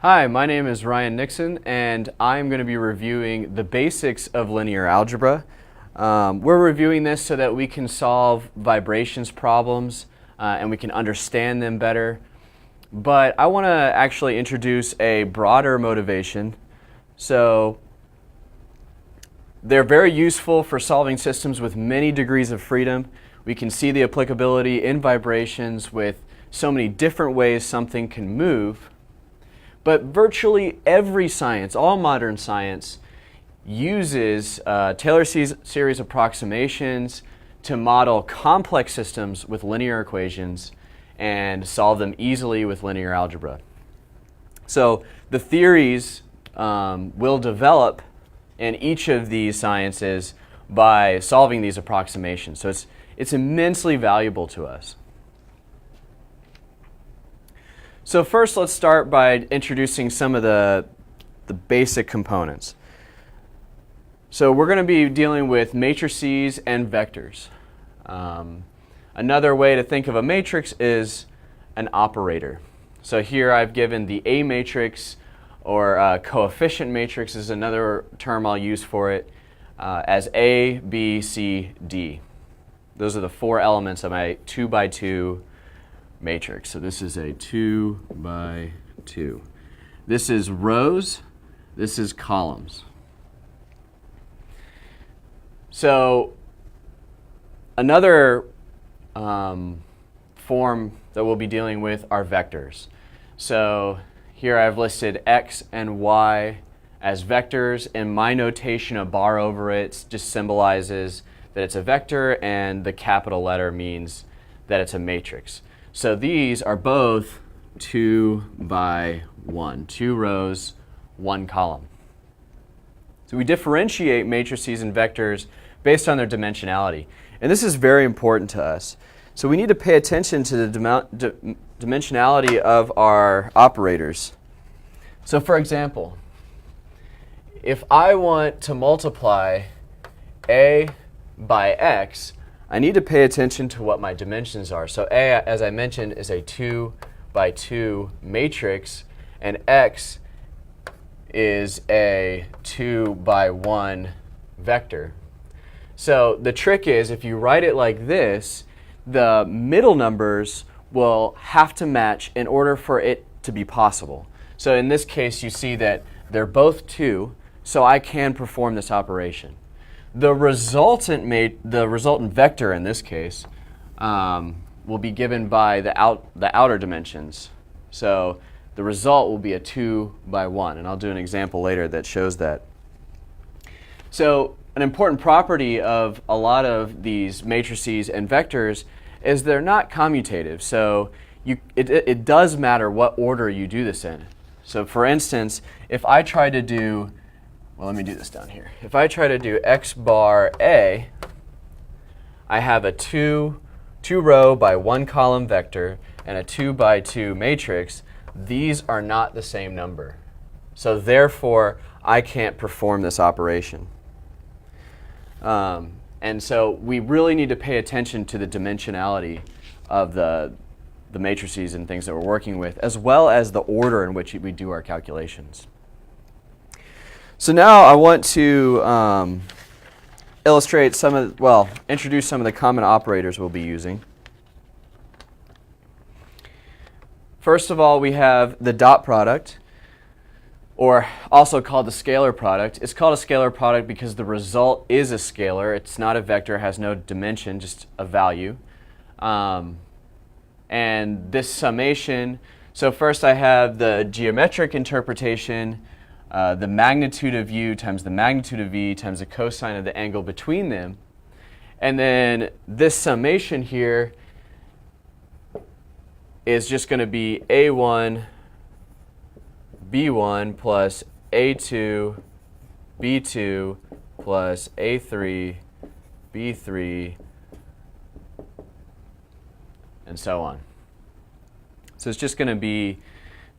Hi, my name is Ryan Nixon, and I'm going to be reviewing the basics of linear algebra. We're reviewing this so that we can solve vibrations problems and we can understand them better. But I want to actually introduce a broader motivation. So they're very useful for solving systems with many degrees of freedom. We can see the applicability in vibrations with so many different ways something can move. But virtually every science, all modern science, uses Taylor series approximations to model complex systems with linear equations and solve them easily with linear algebra. So the theories will develop in each of these sciences by solving these approximations. So it's immensely valuable to us. So first, let's start by introducing some of the basic components. So we're going to be dealing with matrices and vectors. Another way to think of a matrix is an operator. So here I've given the A matrix, or coefficient matrix is another term I'll use for it, as A, B, C, D. Those are the four elements of my 2 by 2 matrix. So this is a 2 by 2. This is rows. This is columns. So another form that we'll be dealing with are vectors. So here I've listed x and y as vectors. In my notation, a bar over it just symbolizes that it's a vector, and the capital letter means that it's a matrix. So these are both 2 by 1, 2 rows, 1 column. So we differentiate matrices and vectors based on their dimensionality. And this is very important to us. So we need to pay attention to the dimensionality of our operators. So for example, if I want to multiply A by X, I need to pay attention to what my dimensions are. So A, as I mentioned, is a 2 by 2 matrix, and X is a 2 by 1 vector. So the trick is, if you write it like this, the middle numbers will have to match in order for it to be possible. So in this case, you see that they're both 2, so I can perform this operation. The resultant vector in this case will be given by the outer dimensions. So the result will be a 2 by 1, and I'll do an example later that shows that. So an important property of a lot of these matrices and vectors is they're not commutative. So it does matter what order you do this in. So for instance, if I try to do, well, let me do this down here. If I try to do x bar A, I have a 2 row by 1 column vector and a 2 by 2 matrix. These are not the same number. So therefore, I can't perform this operation. And so we really need to pay attention to the dimensionality of the matrices and things that we're working with, as well as the order in which we do our calculations. So now I want to illustrate introduce some of the common operators we'll be using. First of all, we have the dot product, or also called the scalar product. It's called a scalar product because the result is a scalar. It's not a vector, has no dimension, just a value. And this summation, so first I have the geometric interpretation, the magnitude of u times the magnitude of v times the cosine of the angle between them. And then this summation here is just going to be a1 b1 plus a2 b2 plus a3 b3 and so on. So it's just going to be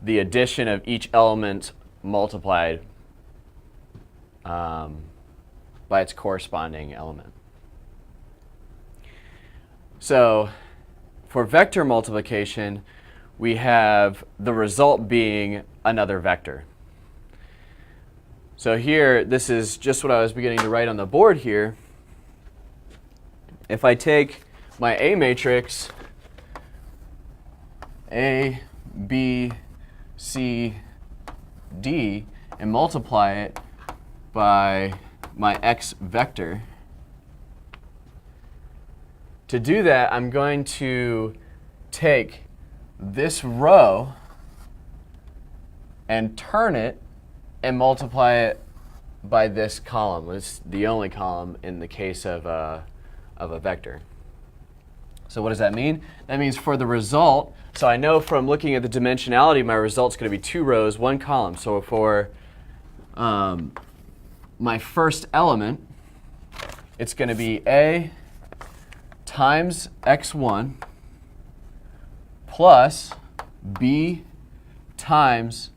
the addition of each element multiplied by its corresponding element. So for vector multiplication, we have the result being another vector. So here, this is just what I was beginning to write on the board here. If I take my A matrix, A, B, C, D, and multiply it by my x vector, to do that, I'm going to take this row and turn it and multiply it by this column. It's the only column in the case of a vector. So what does that mean? That means for the result, so I know from looking at the dimensionality, my result's going to be 2 rows, 1 column. So for my first element, it's going to be A times x1 plus B times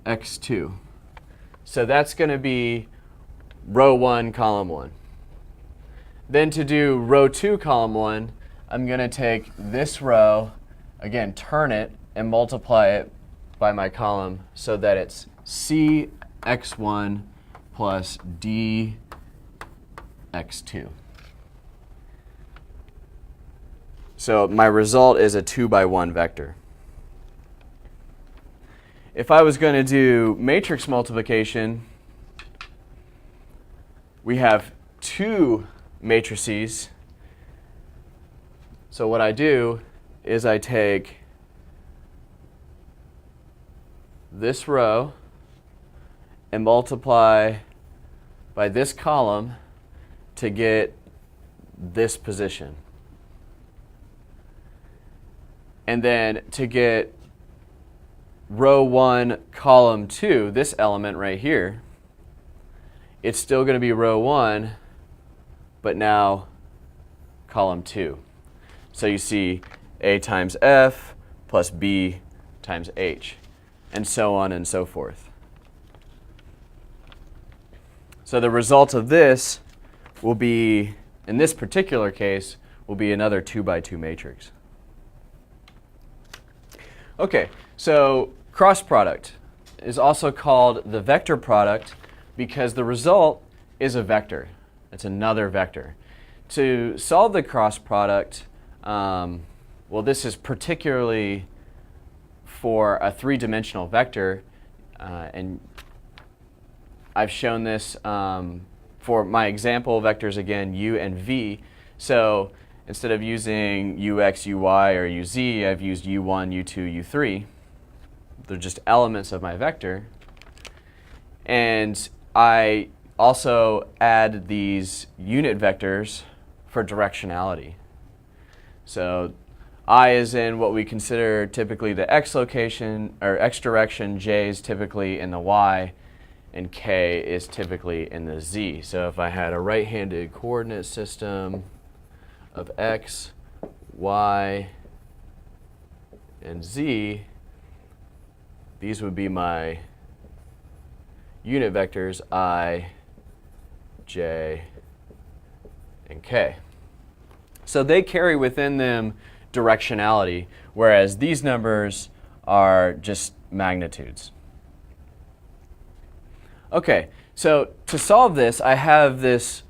x2. So that's going to be row 1, column 1. Then to do row 2, column 1, I'm going to take this row, again, turn it, and multiply it by my column so that it's C x1 plus D x2. So my result is a 2 by 1 vector. If I was going to do matrix multiplication, we have 2 matrices. So what I do is I take this row and multiply by this column to get this position. And then to get row 1, column 2, this element right here, it's still going to be row 1, but now column 2. So you see A times F plus B times H, and so on and so forth. So the result of this will be, in this particular case, will be another 2 by 2 matrix. Okay, so cross product is also called the vector product because the result is a vector. It's another vector. To solve the cross product, well, this is particularly for a 3-dimensional vector, and I've shown this for my example vectors, again, u and v. So instead of using ux, uy, or uz, I've used u1, u2, u3. They're just elements of my vector. And I also add these unit vectors for directionality. So I is in what we consider typically the x location, or x direction, j is typically in the y, and k is typically in the z. So if I had a right-handed coordinate system of x, y, and z, these would be my unit vectors I, j, and k. So they carry within them directionality, whereas these numbers are just magnitudes. Okay, so to solve this, I have this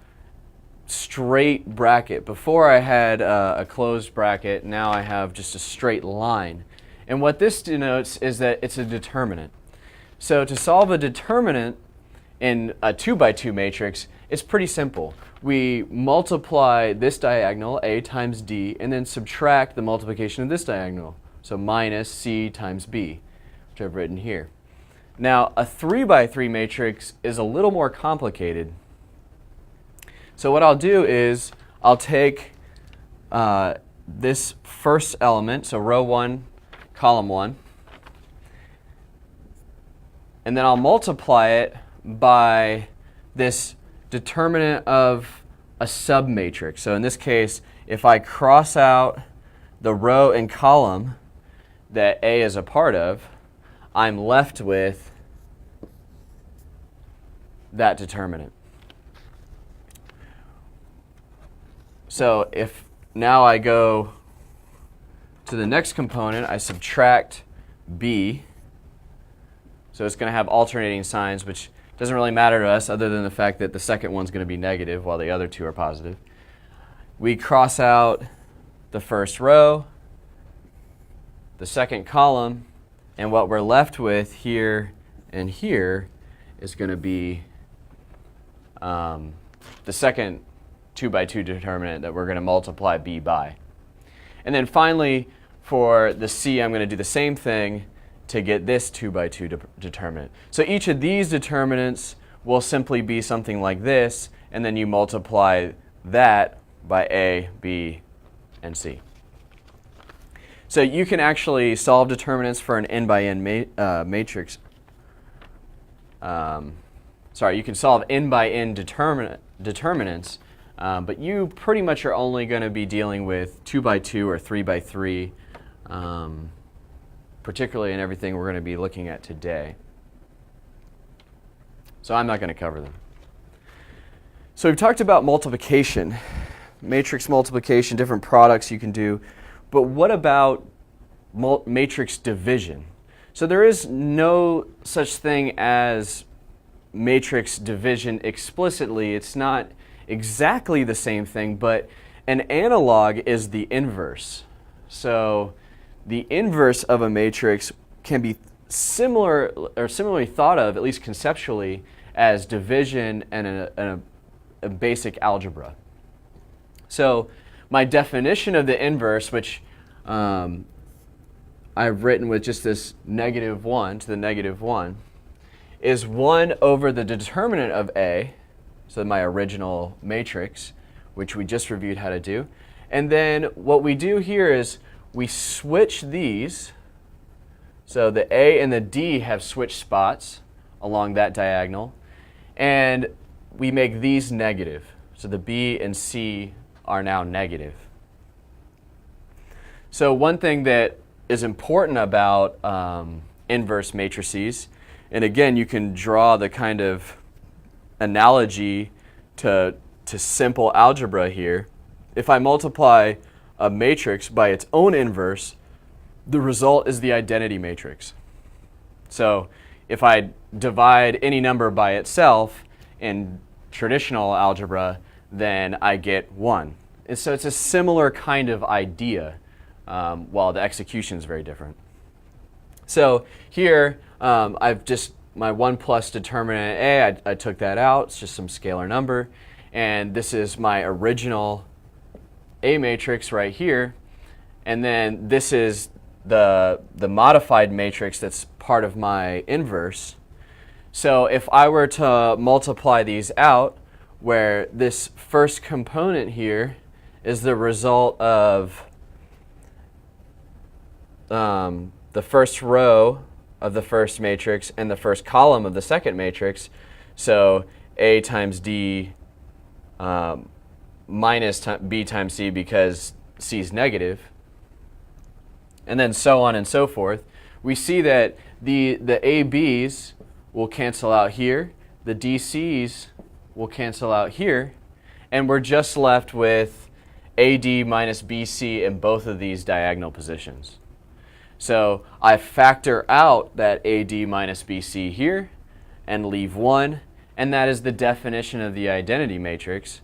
straight bracket. Before I had a closed bracket, now I have just a straight line. And what this denotes is that it's a determinant. So to solve a determinant in a 2 by 2 matrix, it's pretty simple. We multiply this diagonal, A times D, and then subtract the multiplication of this diagonal. So minus C times B, which I've written here. Now, a 3 by 3 matrix is a little more complicated. So what I'll do is I'll take this first element, so row 1, column 1, and then I'll multiply it by this determinant of a submatrix. So in this case, if I cross out the row and column that A is a part of, I'm left with that determinant. So if now I go to the next component, I subtract b. So it's going to have alternating signs, which doesn't really matter to us other than the fact that the second one's going to be negative while the other two are positive. We cross out the first row, the second column, and what we're left with here and here is going to be the second 2 by 2 determinant that we're going to multiply b by. And then finally, for the c, I'm going to do the same thing to get this 2 by 2 determinant. So each of these determinants will simply be something like this, and then you multiply that by a, b, and c. So you can actually solve determinants for an n by n matrix. You can solve n by n determinants, but you pretty much are only going to be dealing with 2 by 2 or 3 by 3, particularly in everything we're going to be looking at today. So I'm not going to cover them. So we've talked about multiplication, matrix multiplication, different products you can do. But what about matrix division? So there is no such thing as matrix division explicitly. It's not exactly the same thing, but an analog is the inverse. So the inverse of a matrix can be similar or similarly thought of, at least conceptually, as division and a basic algebra. So my definition of the inverse, which I've written with just this -1 to the -1, is 1 over the determinant of A, so my original matrix, which we just reviewed how to do. And then what we do here is we switch these. So the A and the D have switched spots along that diagonal. And we make these negative. So the B and C are now negative. So one thing that is important about inverse matrices, and again, you can draw the kind of analogy to simple algebra here. If I multiply a matrix by its own inverse, the result is the identity matrix. So if I divide any number by itself in traditional algebra, then I get 1. And so it's a similar kind of idea, while the execution is very different. So here, I've just, my 1 plus determinant A, I took that out. It's just some scalar number. And this is my original A matrix right here. And then this is the modified matrix that's part of my inverse. So if I were to multiply these out, where this first component here is the result of the first row of the first matrix and the first column of the second matrix, so A times D minus B times C because C is negative, and then so on and so forth, we see that the ABs will cancel out here, the DCs will cancel out here, and we're just left with AD minus BC in both of these diagonal positions. So I factor out that AD minus BC here and leave 1, and that is the definition of the identity matrix.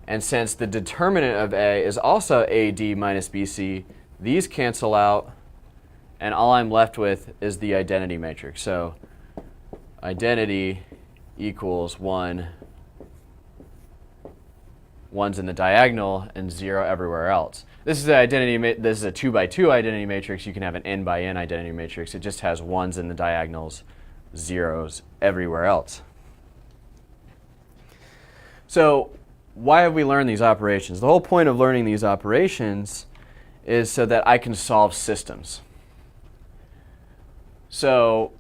And since the determinant of A is also AD minus BC, these cancel out, and all I'm left with is the identity matrix. So identity equals 1, 1's in the diagonal, and 0 everywhere else. This is the identity. This is a 2 by 2 identity matrix. You can have an n by n identity matrix. It just has 1's in the diagonals, 0's everywhere else. So why have we learned these operations? The whole point of learning these operations is so that I can solve systems. So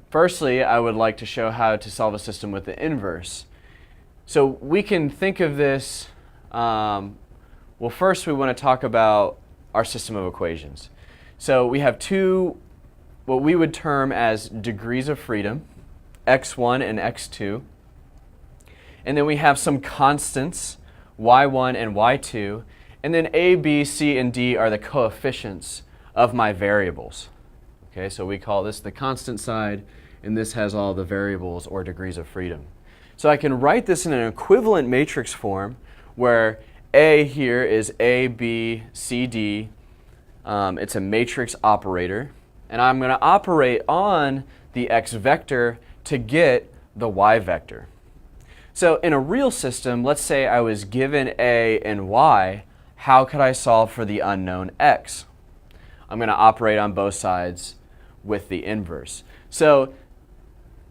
firstly, I would like to show how to solve a system with the inverse. So we can think of this, well, first we want to talk about our system of equations. So we have two, what we would term as degrees of freedom, x1 and x2. And then we have some constants, y1 and y2. And then A, B, C, and D are the coefficients of my variables. Okay, so we call this the constant side, and this has all the variables or degrees of freedom. So I can write this in an equivalent matrix form where A here is A, B, C, D. It's a matrix operator, and I'm going to operate on the x vector to get the y vector. So in a real system, let's say I was given A and y, how could I solve for the unknown x? I'm going to operate on both sides with the inverse. So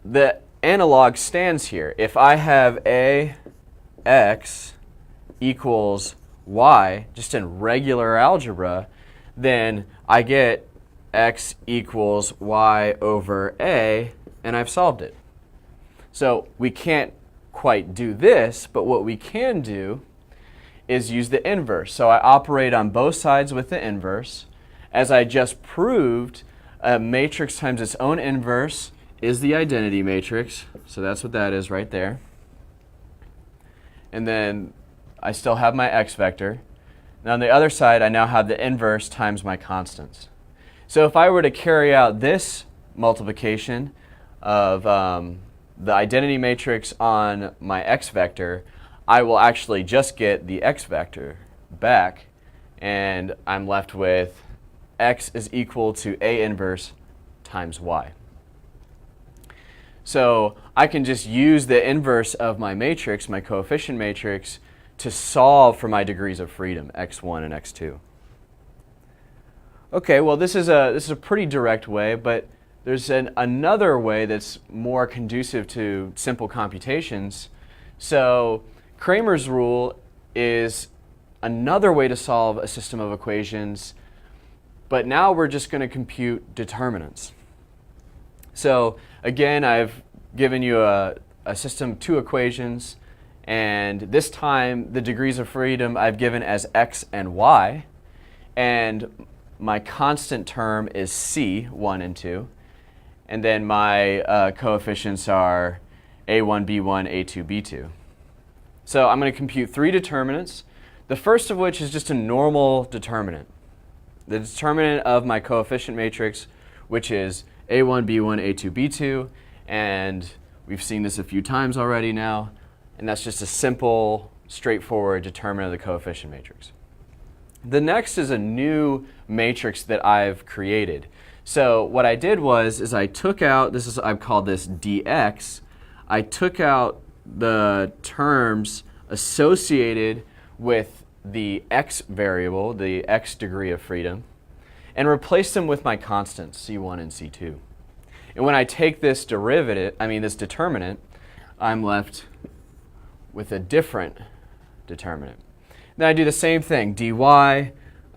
the analog stands here. If I have A x equals y, just in regular algebra, then I get x equals y over A, and I've solved it. So we can't quite do this, but what we can do is use the inverse. So I operate on both sides with the inverse. As I just proved, a matrix times its own inverse is the identity matrix. So that's what that is right there. And then I still have my x vector. Now on the other side, I now have the inverse times my constants. So if I were to carry out this multiplication of the identity matrix on my x vector, I will actually just get the x vector back, and I'm left with x is equal to A inverse times y. So I can just use the inverse of my matrix, my coefficient matrix, to solve for my degrees of freedom, x1 and x2. Okay, well this is a pretty direct way, but there's another way that's more conducive to simple computations. So Cramer's rule is another way to solve a system of equations, but now we're just going to compute determinants. So again, I've given you a system, two equations, and this time the degrees of freedom I've given as x and y, and my constant term is c, 1 and 2, and then my coefficients are a1, b1, a2, b2. So I'm going to compute three determinants, the first of which is just a normal determinant. The determinant of my coefficient matrix, which is a1, b1, a2, b2, and we've seen this a few times already now, and that's just a simple, straightforward determinant of the coefficient matrix. The next is a new matrix that I've created. So what I did was I took out, I've called this dx, I took out the terms associated with the x variable, the x degree of freedom, and replaced them with my constants, c1 and c2. And when I take this this determinant, I'm left with a different determinant. Then I do the same thing, dy, I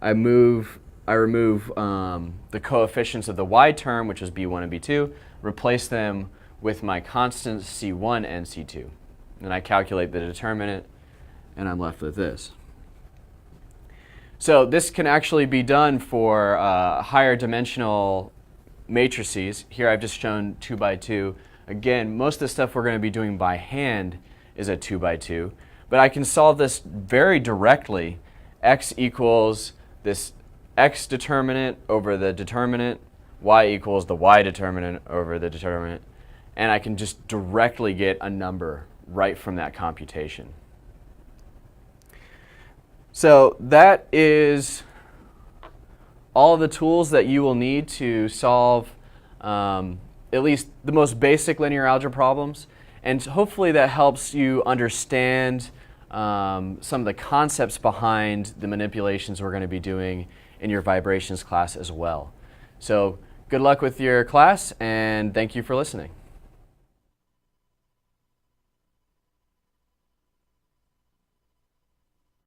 remove the coefficients of the y term, which is b1 and b2, replace them with my constants c1 and c2. And I calculate the determinant, and I'm left with this. So this can actually be done for higher dimensional matrices. Here I've just shown 2 by 2. Again, most of the stuff we're going to be doing by hand is a 2 by 2. But I can solve this very directly. X equals this x determinant over the determinant. Y equals the y determinant over the determinant. And I can just directly get a number right from that computation. So that is all of the tools that you will need to solve at least the most basic linear algebra problems. And hopefully that helps you understand some of the concepts behind the manipulations we're going to be doing in your vibrations class as well. So good luck with your class, and thank you for listening.